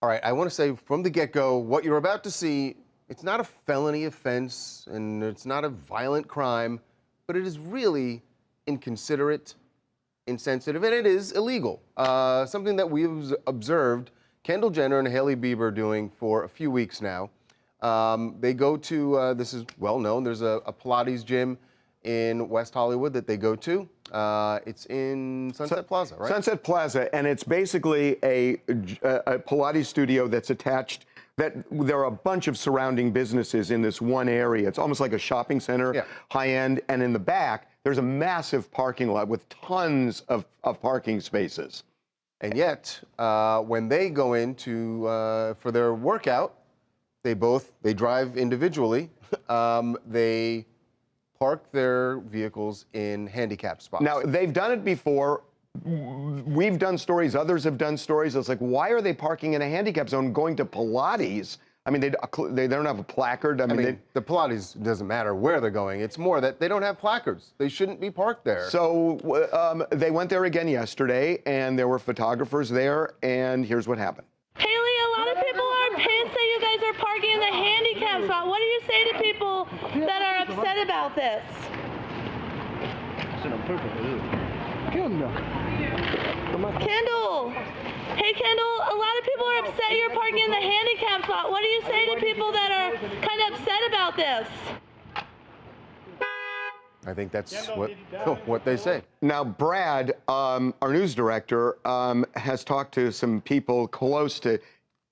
All right, I want to say from the get-go, what you're about to see, it's not a felony offense and it's not a violent crime, but it is really inconsiderate, insensitive, and it is illegal. Something that we've observed Kendall Jenner and Hailey Bieber doing for a few weeks now. They go to, this is well known, there's a Pilates gym in West Hollywood that they go to. It's in Sunset Plaza, right? Sunset Plaza, and it's basically a Pilates studio that's attached. There are a bunch of surrounding businesses in this one area. It's almost like a shopping center, high end, and in the back, there's a massive parking lot with tons of parking spaces. And yet, when they go in for their workout, they drive individually. They park their vehicles in handicap spots. Now, they've done it before. We've done stories, others have done stories. It's like, why are they parking in a handicap zone going to Pilates? I mean, they don't have a placard. I mean, the Pilates doesn't matter where they're going. It's more that they don't have placards. They shouldn't be parked there. So they went there again yesterday, and there were photographers there, and here's what happened. Hailey, a lot of people are pissed that you guys are parking in the handicap spot. What do you say to people that are upset about this? Kendall! Hey, Kendall, a lot of people are upset you're parking in the handicap spot. What do you say to people that are kind of upset about this? I think that's what they say. Now, Brad, our news director, has talked to some people close to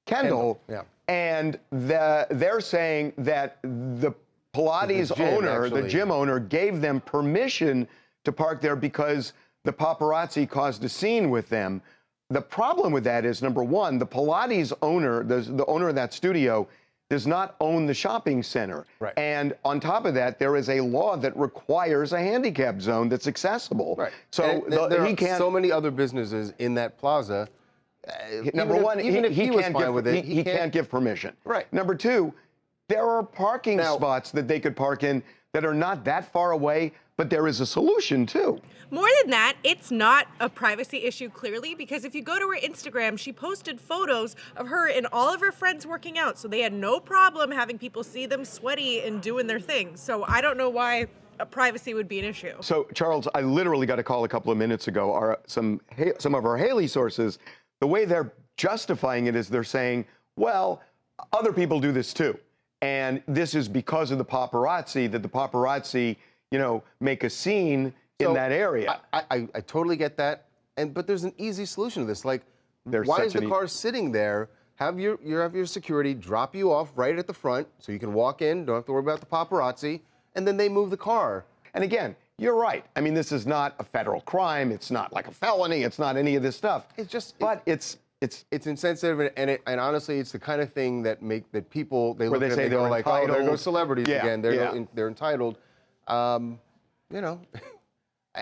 Kendall, and they're saying that the Pilates owner, the gym owner, gave them permission to park there because the paparazzi caused a scene with them. The problem with that is, number one, the Pilates owner, the owner of that studio, does not own the shopping center. Right. And on top of that, there is a law that requires a handicap zone that's accessible. Right. So there are so many other businesses in that plaza. Number one, even if he was fine with it, he can't give permission. Right. Number two, there are parking spots that they could park in that are not that far away, but there is a solution too. More than that, it's not a privacy issue, clearly, because if you go to her Instagram, she posted photos of her and all of her friends working out, so they had no problem having people see them sweaty and doing their thing. So I don't know why privacy would be an issue. So, Charles, I literally got a call a couple of minutes ago. Some of our Hailey sources, the way they're justifying it is they're saying, well, other people do this too. And this is because of the paparazzi, that the paparazzi, you know, make a scene in that area. I totally get that, but there's an easy solution to this. Like, why is the car sitting there? Have your security drop you off right at the front so you can walk in, don't have to worry about the paparazzi, and then they move the car. And again, you're right. I mean, this is not a federal crime. It's not like a felony. It's not any of this stuff. It's just, it's insensitive, and honestly, it's the kind of thing that people look at it and they go like, oh, there go celebrities again. They're entitled. You know,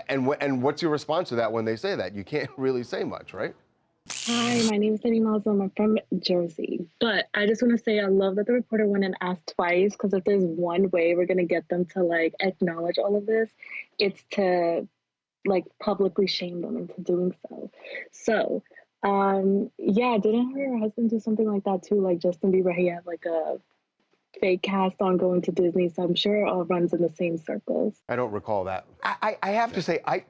and what's your response to that when they say that? You can't really say much, right? Hi, my name is Denny Malzom. I'm from Jersey. But I just want to say I love that the reporter went and asked twice, because if there's one way we're going to get them to, like, acknowledge all of this, it's to, like, publicly shame them into doing so. So, yeah, didn't her husband do something like that too? Like Justin Bieber, he had like a fake cast on going to Disney, so I'm sure it all runs in the same circles. I don't recall that. I have to say, I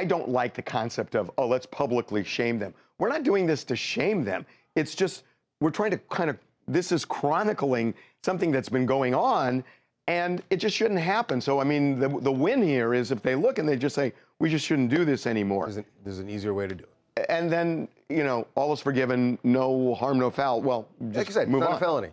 don't like the concept of, oh, let's publicly shame them. We're not doing this to shame them. It's just, we're trying to this is chronicling something that's been going on, and it just shouldn't happen. So, I mean, the win here is if they look and they just say, we just shouldn't do this anymore. There's an easier way to do it. And then, you know, all is forgiven, no harm, no foul. Well, just like I said, move it's not on. a felony.